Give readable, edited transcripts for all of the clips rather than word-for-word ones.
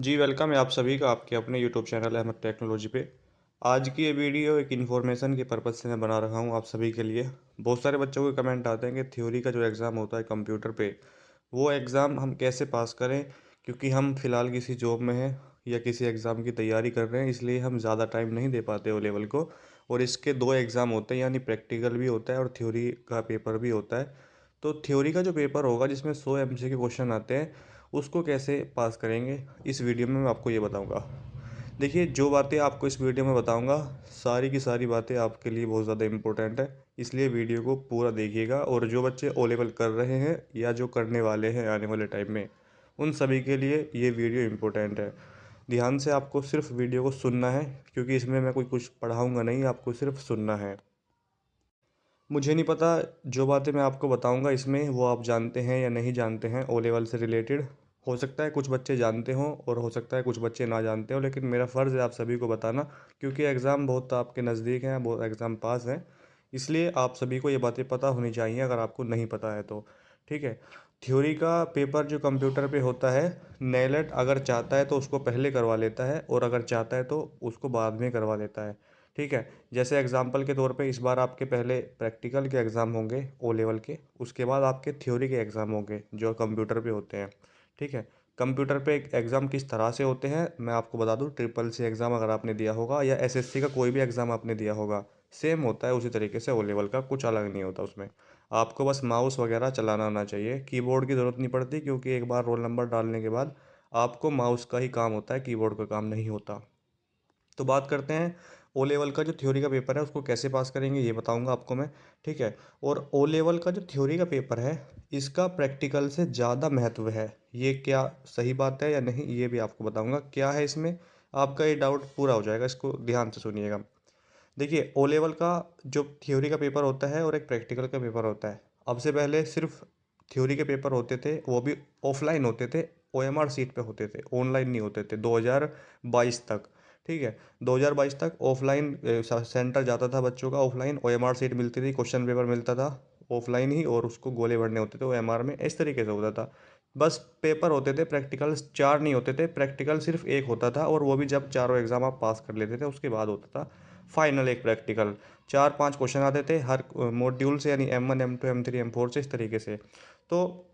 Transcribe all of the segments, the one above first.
जी, welcome है आप सभी का आपके अपने यूट्यूब चैनल अहमद टेक्नोलॉजी पे। आज की ये वीडियो एक इन्फॉर्मेशन के पर्पज़ से मैं बना रहा हूँ आप सभी के लिए। बहुत सारे बच्चों के कमेंट आते हैं कि थ्योरी का जो एग्ज़ाम होता है कंप्यूटर पे, वो एग्ज़ाम हम कैसे पास करें? क्योंकि हम फ़िलहाल किसी जॉब में हैं या किसी एग्ज़ाम की तैयारी कर रहे हैं, इसलिए हम ज़्यादा टाइम नहीं दे पाते ओ लेवल को। और इसके 2 एग्ज़ाम होते हैं, यानी प्रैक्टिकल भी होता है और थ्योरी का पेपर भी होता है। तो थ्योरी का जो पेपर होगा जिसमें 100 एमसीक्यू क्वेश्चन आते हैं, उसको कैसे पास करेंगे, इस वीडियो में मैं आपको ये बताऊंगा। देखिए, जो बातें आपको इस वीडियो में बताऊंगा, सारी की सारी बातें आपके लिए बहुत ज़्यादा इम्पोर्टेंट है। इसलिए वीडियो को पूरा देखिएगा। और जो बच्चे ओ लेवल कर रहे हैं या जो करने वाले हैं आने वाले टाइम में, उन सभी के लिए ये वीडियो इम्पोर्टेंट है। ध्यान से आपको सिर्फ वीडियो को सुनना है, क्योंकि इसमें मैं कोई कुछ पढ़ाऊँगा नहीं, आपको सिर्फ सुनना है। मुझे नहीं पता जो बातें मैं आपको बताऊंगा इसमें वो आप जानते हैं या नहीं जानते हैं ओ लेवल से रिलेटेड। हो सकता है कुछ बच्चे जानते हों और हो सकता है कुछ बच्चे ना जानते हों, लेकिन मेरा फ़र्ज़ है आप सभी को बताना, क्योंकि एग्ज़ाम बहुत आपके नज़दीक हैं, बहुत एग्ज़ाम पास हैं। इसलिए आप सभी को ये बातें पता होनी चाहिए अगर आपको नहीं पता है तो। ठीक है। थ्योरी का पेपर जो कंप्यूटर पे होता है, नेलेट अगर चाहता है तो उसको पहले करवा लेता है, और अगर चाहता है तो उसको बाद में करवा लेता है। ठीक है। जैसे एग्जाम्पल के तौर पे इस बार आपके पहले प्रैक्टिकल के एग्ज़ाम होंगे ओ लेवल के, उसके बाद आपके थ्योरी के एग्ज़ाम होंगे जो कंप्यूटर पे होते हैं। ठीक है। कंप्यूटर पे एग्ज़ाम किस तरह से होते हैं मैं आपको बता दूं। ट्रिपल सी एग्ज़ाम अगर आपने दिया होगा या एसएससी का कोई भी एग्ज़ाम आपने दिया होगा, सेम होता है उसी तरीके से ओ लेवल का, कुछ अलग नहीं होता उसमें। आपको बस माउस वगैरह चलाना आना चाहिए, कीबोर्ड की ज़रूरत नहीं पड़ती, क्योंकि एक बार रोल नंबर डालने के बाद आपको माउस का ही काम होता है, कीबोर्ड का काम नहीं होता। तो बात करते हैं ओ लेवल का जो थ्योरी का पेपर है उसको कैसे पास करेंगे, ये बताऊंगा आपको मैं। ठीक है। और ओ लेवल का जो थ्योरी का पेपर है, इसका प्रैक्टिकल से ज़्यादा महत्व है। ये क्या सही बात है या नहीं, ये भी आपको बताऊंगा क्या है इसमें। आपका ये डाउट पूरा हो जाएगा, इसको ध्यान से सुनिएगा। देखिए, ओ लेवल का जो थ्योरी का पेपर होता है और एक प्रैक्टिकल का पेपर होता है। अब से पहले सिर्फ थ्योरी के पेपर होते थे, वो भी ऑफलाइन होते थे, ओएमआर सीट पे होते थे, ऑनलाइन नहीं होते थे 2022 तक। ठीक है। 2022 तक ऑफलाइन सेंटर जाता था बच्चों का, ऑफलाइन ओएमआर सीट मिलती थी, क्वेश्चन पेपर मिलता था ऑफलाइन ही, और उसको गोले भरने होते थे ओएमआर में, इस तरीके से होता था। बस पेपर होते थे, प्रैक्टिकल 4 नहीं होते थे, प्रैक्टिकल सिर्फ एक होता था, और वो भी जब चारों एग्जाम आप पास कर लेते थे उसके बाद होता था फाइनल एक प्रैक्टिकल। 4-5 क्वेश्चन आते थे हर मॉड्यूल से, यानी M1 M2 M3 M4 से, इस तरीके से। तो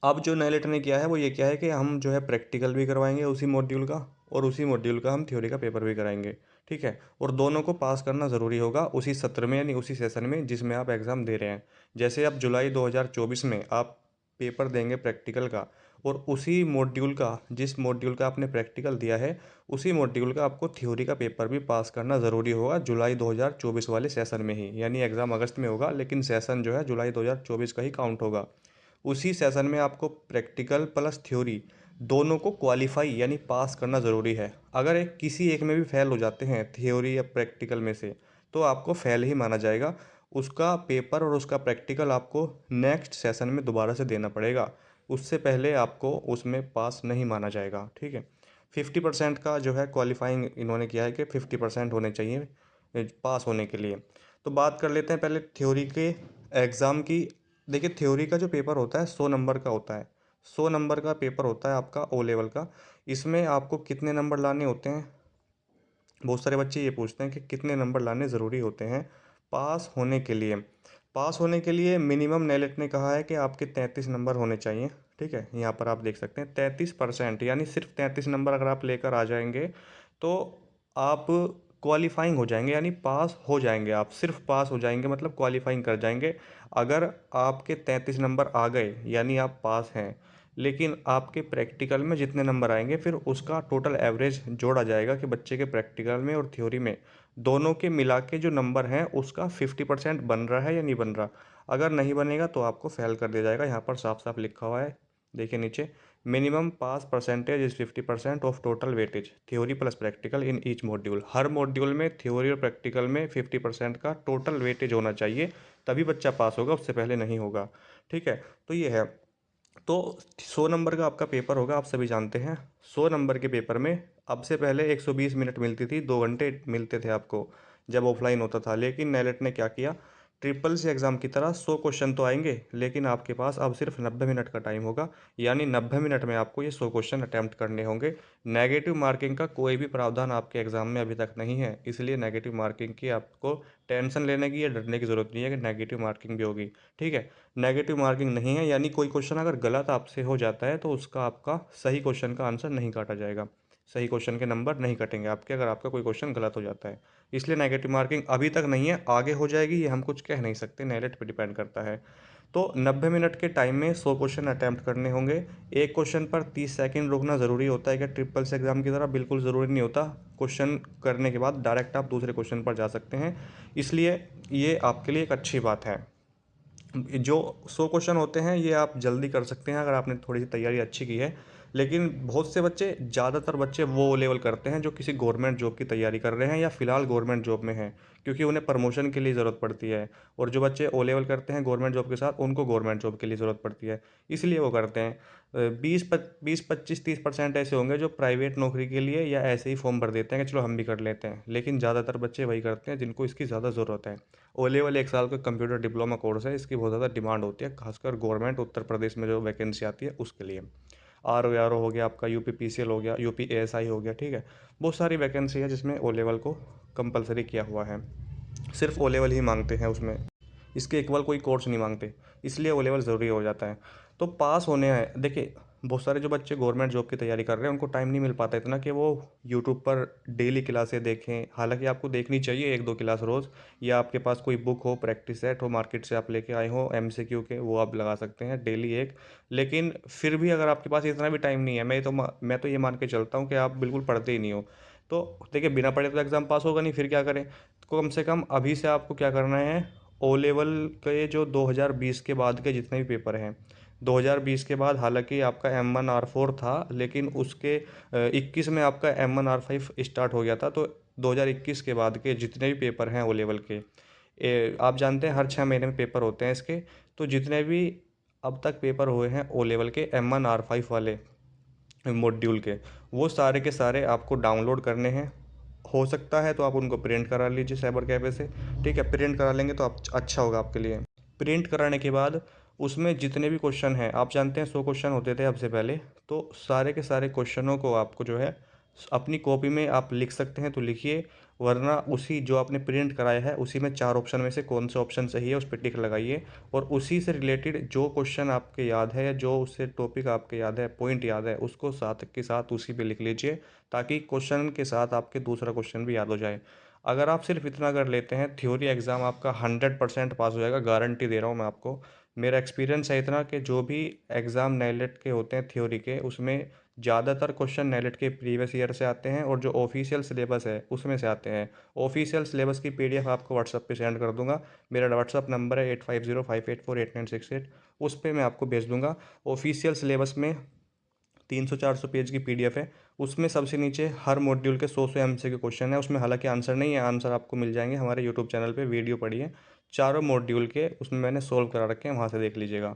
अब जो नैलेट ने किया है वो ये क्या है कि हम जो है प्रैक्टिकल भी करवाएंगे उसी मॉड्यूल का, और उसी मॉड्यूल का हम थ्योरी का पेपर भी कराएंगे। ठीक है। और दोनों को पास करना ज़रूरी होगा उसी सत्र में, यानी उसी सेशन में जिसमें आप एग्ज़ाम दे रहे हैं। जैसे अब जुलाई 2024 में आप पेपर देंगे प्रैक्टिकल का, और उसी मॉड्यूल का, जिस मॉड्यूल का आपने प्रैक्टिकल दिया है, उसी मॉड्यूल का आपको थ्योरी का पेपर भी पास करना ज़रूरी होगा जुलाई 2024 वाले सेशन में ही। यानी एग्ज़ाम अगस्त में होगा, लेकिन सेशन जो है जुलाई 2024 का ही काउंट होगा। उसी सेशन में आपको प्रैक्टिकल प्लस थ्योरी दोनों को क्वालिफाई यानी पास करना ज़रूरी है। अगर एक किसी एक में भी फेल हो जाते हैं, थ्योरी या प्रैक्टिकल में से, तो आपको फेल ही माना जाएगा। उसका पेपर और उसका प्रैक्टिकल आपको नेक्स्ट सेशन में दोबारा से देना पड़ेगा, उससे पहले आपको उसमें पास नहीं माना जाएगा। ठीक है। 50% का जो है क्वालिफाइंग इन्होंने किया है कि 50% होने चाहिए पास होने के लिए। तो बात कर लेते हैं पहले थ्योरी के एग्ज़ाम की। देखिए, थ्योरी का जो पेपर होता है 100 नंबर का होता है। 100 नंबर का पेपर होता है आपका ओ लेवल का। इसमें आपको कितने नंबर लाने होते हैं, बहुत सारे बच्चे ये पूछते हैं कि कितने नंबर लाने ज़रूरी होते हैं पास होने के लिए। पास होने के लिए मिनिमम नेलेट ने कहा है कि आपके 33 नंबर होने चाहिए। ठीक है। यहाँ पर आप देख सकते हैं 33%, यानी सिर्फ 33 नंबर अगर आप लेकर आ जाएंगे तो आप क्वालिफाइंग हो जाएंगे, यानी पास हो जाएंगे। आप सिर्फ पास हो जाएंगे मतलब क्वालिफाइंग कर जाएंगे। अगर आपके 33 नंबर आ गए यानी आप पास हैं, लेकिन आपके प्रैक्टिकल में जितने नंबर आएंगे फिर उसका टोटल एवरेज जोड़ा जाएगा कि बच्चे के प्रैक्टिकल में और थ्योरी में दोनों के मिला के जो नंबर हैं उसका 50% बन रहा है या नहीं बन रहा। अगर नहीं बनेगा तो आपको फेल कर दिया जाएगा। यहाँ पर साफ साफ लिखा हुआ है, देखिए नीचे, minimum pass percentage is 50% of total weightage theory plus practical in each module. Her module में थ्योरी और प्रैक्टिकल में 50% का टोटल वेटेज होना चाहिए, तभी बच्चा पास होगा, उससे पहले नहीं होगा। ठीक है। तो ये है। तो 100 नंबर का आपका पेपर होगा, आप सभी जानते हैं। 100 नंबर के पेपर में अब से पहले 120 मिनट मिलती थी, 2 घंटे मिलते थे आपको जब ऑफलाइन होता था। लेकिन नेलेट ने क्या किया ट्रिपल सी एग्ज़ाम की तरह 100 क्वेश्चन तो आएंगे, लेकिन आपके पास अब सिर्फ 90 मिनट का टाइम होगा। यानी 90 मिनट में आपको ये 100 क्वेश्चन अटैम्प्ट करने होंगे। नेगेटिव मार्किंग का कोई भी प्रावधान आपके एग्ज़ाम में अभी तक नहीं है, इसलिए नेगेटिव मार्किंग की आपको टेंशन लेने की या डरने की ज़रूरत नहीं है कि नेगेटिव मार्किंग भी होगी। ठीक है, नेगेटिव मार्किंग नहीं है, यानी कोई क्वेश्चन अगर गलत आपसे हो जाता है तो उसका आपका सही क्वेश्चन का आंसर नहीं काटा जाएगा, सही क्वेश्चन के नंबर नहीं कटेंगे आपके, अगर आपका कोई क्वेश्चन गलत हो जाता है। इसलिए नेगेटिव मार्किंग अभी तक नहीं है, आगे हो जाएगी, ये हम कुछ कह नहीं सकते, नेलेट पे डिपेंड करता है। तो 90 मिनट के टाइम में 100 क्वेश्चन अटैम्प्ट करने होंगे। एक क्वेश्चन पर 30 सेकंड रुकना ज़रूरी होता है क्या ट्रिपल से एग्ज़ाम की तरह? बिल्कुल ज़रूरी नहीं होता। क्वेश्चन करने के बाद डायरेक्ट आप दूसरे क्वेश्चन पर जा सकते हैं, इसलिए ये आपके लिए एक अच्छी बात है। जो 100 क्वेश्चन होते हैं ये आप जल्दी कर सकते हैं अगर आपने थोड़ी सी तैयारी अच्छी की है। लेकिन बहुत से बच्चे, ज़्यादातर बच्चे वो लेवल करते हैं जो किसी गवर्नमेंट जॉब की तैयारी कर रहे हैं या फिलहाल गवर्नमेंट जॉब में हैं, क्योंकि उन्हें प्रमोशन के लिए ज़रूरत पड़ती है। और जो बच्चे ओ लेवल करते हैं गवर्नमेंट जॉब के साथ, उनको गवर्नमेंट जॉब के लिए ज़रूरत पड़ती है, इसलिए वो करते हैं। 20-25-30% ऐसे होंगे जो प्राइवेट नौकरी के लिए या ऐसे ही फॉर्म भर देते हैं कि चलो हम भी कर लेते हैं, लेकिन ज़्यादातर बच्चे वही करते हैं जिनको इसकी ज़्यादा ज़रूरत है। ओ लेवल 1 साल का कंप्यूटर डिप्लोमा कोर्स है, इसकी बहुत ज़्यादा डिमांड होती है, खासकर गवर्नमेंट उत्तर प्रदेश में जो वैकेंसी आती है उसके लिए। आर ओ हो गया आपका, यूपी पीसीएल हो गया, यूपी एएसआई हो गया, ठीक है। बहुत सारी वैकेंसी है जिसमें ओ लेवल को कंपलसरी किया हुआ है, सिर्फ ओ लेवल ही मांगते हैं उसमें, इसके इक्वल कोई कोर्स नहीं मांगते, इसलिए ओ लेवल ज़रूरी हो जाता है। तो पास होने हैं, देखिए बहुत सारे जो बच्चे गवर्नमेंट जॉब की तैयारी कर रहे हैं उनको टाइम नहीं मिल पाता इतना कि वो यूट्यूब पर डेली क्लासें देखें। हालांकि आपको देखनी चाहिए 1-2 क्लास रोज़, या आपके पास कोई बुक हो, प्रैक्टिस सेट हो, मार्केट से आप लेके आए हो एमसीक्यू के, वो आप लगा सकते हैं डेली एक। लेकिन फिर भी अगर आपके पास इतना भी टाइम नहीं है, मैं तो ये मान के चलता हूँ कि आप बिल्कुल पढ़ते ही नहीं हो, तो देखिए बिना पढ़े तो एग्ज़ाम पास होगा नहीं, फिर क्या करें। तो कम से कम अभी से आपको क्या करना है, ओ लेवल के जो 2020 के बाद के जितने भी पेपर हैं, 2020 के बाद हालांकि आपका M1R4 था, लेकिन उसके 21 में आपका M1R5 स्टार्ट हो गया था। तो 2021 के बाद के जितने भी पेपर हैं ओ लेवल के, आप जानते हैं हर 6 महीने में पेपर होते हैं इसके। तो जितने भी अब तक पेपर हुए हैं ओ लेवल के M1R5 वाले मॉड्यूल के, वो सारे के सारे आपको डाउनलोड करने हैं। हो सकता है तो आप उनको प्रिंट करा लीजिए साइबर कैफ़े से, ठीक है, प्रिंट करा लेंगे तो आप अच्छा होगा आपके लिए। प्रिंट कराने के बाद उसमें जितने भी क्वेश्चन हैं, आप जानते हैं 100 क्वेश्चन होते थे अब से पहले, तो सारे के सारे क्वेश्चनों को आपको जो है अपनी कॉपी में आप लिख सकते हैं तो लिखिए, वरना उसी जो आपने प्रिंट कराया है उसी में 4 ऑप्शन में से कौन सा ऑप्शन सही है उस पर टिक लगाइए, और उसी से रिलेटेड जो क्वेश्चन आपके याद है, जो उससे टॉपिक आपके याद है, पॉइंट याद है, उसको साथ के साथ उसी पे लिख लीजिए, ताकि क्वेश्चन के साथ आपके दूसरा क्वेश्चन भी याद हो जाए। अगर आप सिर्फ इतना कर लेते हैं, थ्योरी एग्ज़ाम आपका 100% पास हो जाएगा, गारंटी दे रहा हूँ मैं आपको। मेरा एक्सपीरियंस है इतना कि जो भी एग्ज़ाम नेलेट के होते हैं थ्योरी के, उसमें ज़्यादातर क्वेश्चन नेलेट के प्रीवियस ईयर से आते हैं और जो ऑफिशियल सिलेबस है उसमें से आते हैं। ऑफिशियल सिलेबस की पीडीएफ आपको व्हाट्सएप पे सेंड कर दूंगा। मेरा व्हाट्सएप नंबर है 8505848968, उस पर मैं आपको भेज दूंगा। ऑफिशियल सिलेबस में 300-400 पेज की पीडीएफ है, उसमें सबसे नीचे हर मॉड्यूल के 100 एमसीक्यू क्वेश्चन है। उसमें हालांकि आंसर नहीं है, आंसर आपको मिल जाएंगे हमारे यूट्यूब चैनल पे, वीडियो पड़ी है चारों मॉड्यूल के, उसमें मैंने सोल्व करा रखे हैं, वहाँ से देख लीजिएगा।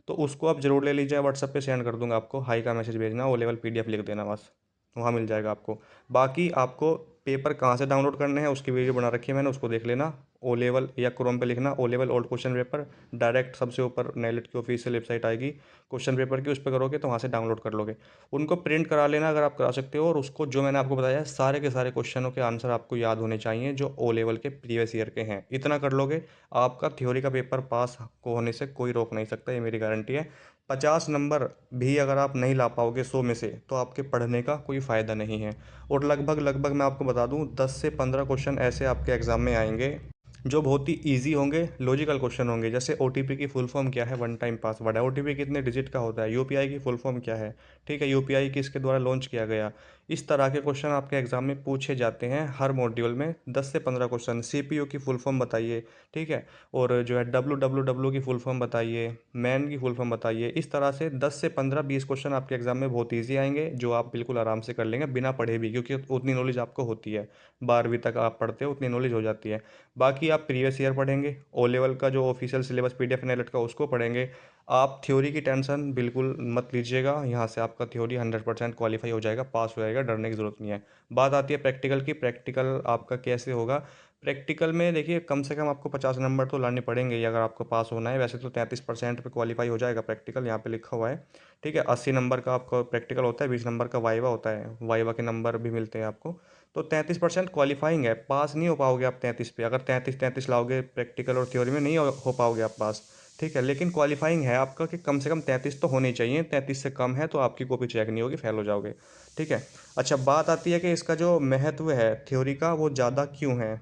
तो उसको आप जरूर ले लीजिए, व्हाट्सएप पे सेंड कर दूंगा आपको, हाई का मैसेज भेजना, ओ लेवल पीडीएफ लिख देना बस, वहाँ मिल जाएगा आपको। बाकी आपको पेपर कहाँ से डाउनलोड करने हैं उसकी वीडियो बना रखी है मैंने, उसको देख लेना। ओ लेवल या क्रोम पे लिखना O level old question paper, direct सबसे ऊपर नेलेट की ऑफिशियल वेबसाइट आएगी क्वेश्चन पेपर की, उस पर करोगे तो वहाँ से डाउनलोड कर लोगे। उनको प्रिंट करा लेना अगर आप करा सकते हो, और उसको जो मैंने आपको बताया सारे के सारे क्वेश्चनों के आंसर आपको याद होने चाहिए जो ओ लेवल के प्रीवियस ईयर के हैं। इतना कर लोगे, आपका थ्योरी का पेपर पास को होने से कोई रोक नहीं सकता, ये मेरी गारंटी है। 50 नंबर भी अगर आप नहीं ला पाओगे 100 में से, तो आपके पढ़ने का कोई फ़ायदा नहीं है। और लगभग लगभग मैं आपको बता दूं 10 से 15 क्वेश्चन ऐसे आपके एग्ज़ाम में आएंगे जो बहुत ही इजी होंगे, लॉजिकल क्वेश्चन होंगे। जैसे ओटीपी की फुल फॉर्म क्या है, वन टाइम पासवर्ड है। ओटीपी कितने डिजिट का होता है, यूपीआई की फुल फॉर्म क्या है, ठीक है, यूपीआई किसके द्वारा लॉन्च किया गया। इस तरह के क्वेश्चन आपके एग्जाम में पूछे जाते हैं हर मॉड्यूल में, 10 से 15 क्वेश्चन। सीपीयू की फुल फॉर्म बताइए, ठीक है, और जो है डब्ल्यू की फुल फॉर्म बताइए, मैन की फुल फॉर्म बताइए। इस तरह से 10 से 15-20 क्वेश्चन आपके एग्जाम में बहुत ईजी आएंगे, जो आप बिल्कुल आराम से कर लेंगे बिना पढ़े भी, क्योंकि उतनी नॉलेज आपको होती है, 12वीं तक आप पढ़ते हो उतनी नॉलेज हो जाती है। बाकी आप प्रीवियस ईयर पढ़ेंगे, ओ लेवल का जो ऑफिशियल सिलेबस पीडीएफ नेलेट का उसको पढ़ेंगे। आप थ्योरी की टेंशन बिल्कुल मत लीजिएगा, यहाँ से आपका थ्योरी 100% क्वालिफाई हो जाएगा, पास हो जाएगा, डरने की ज़रूरत नहीं है। बात आती है प्रैक्टिकल की, प्रैक्टिकल आपका कैसे होगा। प्रैक्टिकल में देखिए कम से कम आपको 50 नंबर तो लाने पड़ेंगे ही अगर आपको पास होना है। वैसे तो 33% पे क्वालिफाई हो जाएगा प्रैक्टिकल, यहाँ पे लिखा हुआ है। ठीक है, 80 नंबर का आपका प्रैक्टिकल होता है, 20 नंबर का वाइवा होता है, वाइवा के नंबर भी मिलते हैं आपको। तो 33% क्वालिफाइंग है, पास नहीं हो पाओगे आप 33 पे। अगर 33 लाओगे प्रैक्टिकल और थ्योरी में नहीं हो पाओगे आप पास। ठीक है, लेकिन क्वालिफाइंग है आपका कि कम से कम 33 तो होने चाहिए। 33 से कम है तो आपकी कॉपी चेक नहीं होगी, फेल हो जाओगे। ठीक है। अच्छा, बात आती है कि इसका जो महत्व है थ्योरी का वो ज़्यादा क्यों है।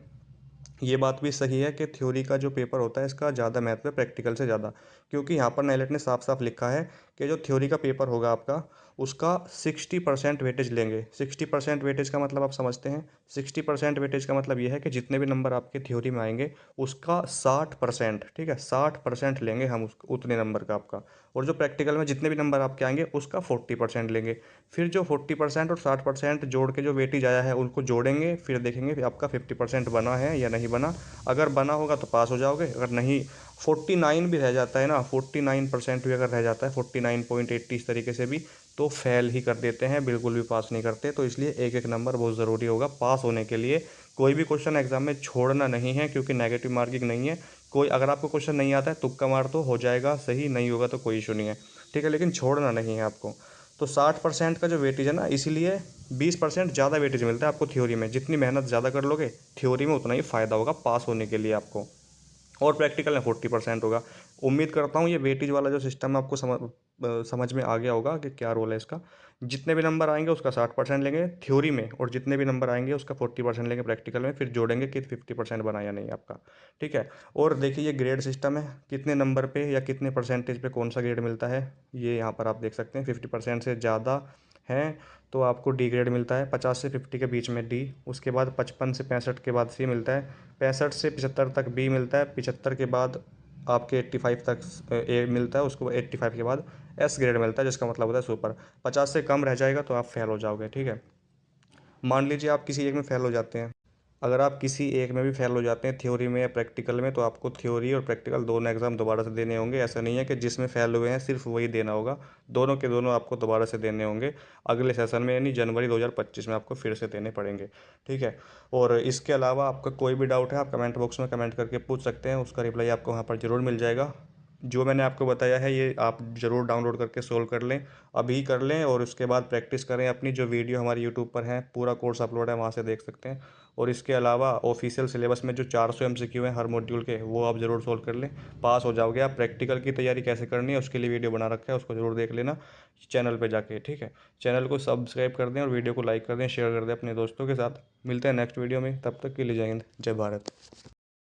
ये बात भी सही है कि थ्योरी का जो पेपर होता है इसका ज़्यादा महत्व है प्रैक्टिकल से ज़्यादा। क्योंकि यहाँ पर नाइलेट ने साफ साफ लिखा है कि जो थ्योरी का पेपर होगा आपका उसका 60% वेटेज लेंगे। 60% वेटेज का मतलब आप समझते हैं। 60% वेटेज का मतलब ये है कि जितने भी नंबर आपके थ्योरी में आएंगे उसका 60%, ठीक है, 60% लेंगे हम उस उतने नंबर का आपका। और जो प्रैक्टिकल में जितने भी नंबर आपके आएंगे उसका 40% लेंगे। फिर जो 40% और 60% जोड़ के जो वेटेज आया है उनको जोड़ेंगे, फिर देखेंगे कि आपका 50% बना है या नहीं बना। अगर बना होगा तो पास हो जाओगे, अगर नहीं 49 भी रह जाता है ना, 49% भी अगर रह जाता है, 49.80 इस तरीके से भी, तो फेल ही कर देते हैं, बिल्कुल भी पास नहीं करते। तो इसलिए एक एक नंबर बहुत ज़रूरी होगा पास होने के लिए। कोई भी क्वेश्चन एग्जाम में छोड़ना नहीं है, क्योंकि नेगेटिव मार्किंग नहीं है। कोई अगर आपको क्वेश्चन नहीं आता है तुक्का मार तो हो जाएगा सही, नहीं होगा तो कोई इशू नहीं है। ठीक है, लेकिन छोड़ना नहीं है आपको। तो 60% का जो वेटेज है ना, इसीलिए 20% ज़्यादा वेटेज मिलता है आपको थ्योरी में। जितनी मेहनत ज़्यादा कर लोगे थ्योरी में उतना ही फ़ायदा होगा पास होने के लिए आपको। और प्रैक्टिकल में 40% होगा। उम्मीद करता हूँ ये वेटेज वाला जो सिस्टम है आपको समझ में आ गया होगा कि क्या रोल है इसका। जितने भी नंबर आएंगे उसका 60% लेंगे थ्योरी में, और जितने भी नंबर आएंगे उसका 40% लेंगे प्रैक्टिकल में, फिर जोड़ेंगे कि 50% बना या नहीं आपका। ठीक है। और देखिए ये ग्रेड सिस्टम है, कितने नंबर पे या कितने परसेंटेज पे कौन सा ग्रेड मिलता है ये यहाँ पर आप देख सकते हैं। 50% से ज़्यादा है तो आपको डी ग्रेड मिलता है, 50 से 50 के बीच में डी, उसके बाद 55 से 65 के बाद सी मिलता है, 65 से 75 तक बी मिलता है, 75 के बाद आपके 85 तक ए मिलता है, उसको 85 के बाद एस ग्रेड मिलता है, जिसका मतलब होता है सुपर। 50 से कम रह जाएगा तो आप फेल हो जाओगे। ठीक है। मान लीजिए आप किसी एक में फेल हो जाते हैं। अगर आप किसी एक में भी फेल हो जाते हैं थ्योरी में या प्रैक्टिकल में, तो आपको थ्योरी और प्रैक्टिकल दोनों एग्जाम दोबारा से देने होंगे। ऐसा नहीं है कि जिसमें फेल हुए हैं सिर्फ वही देना होगा, दोनों के दोनों आपको दोबारा से देने होंगे अगले सेशन में, यानी जनवरी 2025 में आपको फिर से देने पड़ेंगे। ठीक है। और इसके अलावा आपका कोई भी डाउट है आप कमेंट बॉक्स में कमेंट करके पूछ सकते हैं, उसका रिप्लाई आपको वहाँ पर ज़रूर मिल जाएगा। जो मैंने आपको बताया है ये आप ज़रूर डाउनलोड करके सोल्व कर लें, अभी कर लें, और उसके बाद प्रैक्टिस करें अपनी। जो वीडियो हमारी यूट्यूब पर है पूरा कोर्स अपलोड है, वहाँ से देख सकते हैं। और इसके अलावा ऑफिशियल सिलेबस में जो 400 MCQ हैं हर मॉड्यूल के, वो आप ज़रूर सोल्व कर लें, पास हो जाओगे आप। प्रैक्टिकल की तैयारी कैसे करनी है उसके लिए वीडियो बना रखा है, उसको ज़रूर देख लेना चैनल पे जाके। ठीक है। चैनल को सब्सक्राइब कर दें और वीडियो को लाइक कर दें, शेयर कर दें अपने दोस्तों के साथ। मिलते हैं नेक्स्ट वीडियो में, तब तक के लिए जय हिंद, जय भारत।